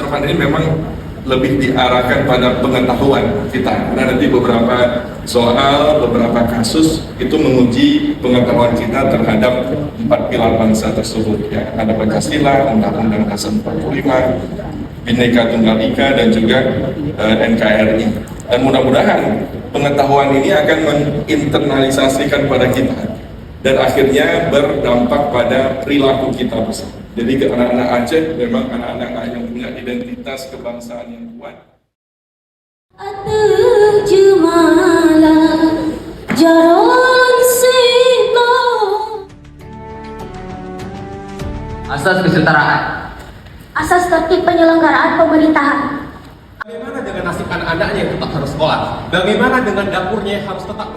Asrafan ini memang lebih diarahkan pada pengetahuan kita, karena nanti beberapa soal, beberapa kasus itu menguji pengetahuan kita terhadap 4 pilar bangsa tersebut, ya. Ada Pancasila, Undang-Undang Dasar 45, Bhinneka Tunggal Ika, dan juga NKRI. Dan mudah-mudahan pengetahuan ini akan menginternalisasikan pada kita dan akhirnya berdampak pada perilaku kita bersama. Jadi ke anak-anak Aceh memang anak-anak yang punya identitas kebangsaan yang kuat. Asas kesetaraan. Asas tertib penyelenggaraan pemerintahan. Bagaimana dengan nasib anak-anaknya yang tetap harus sekolah? Bagaimana dengan dapurnya yang harus tetap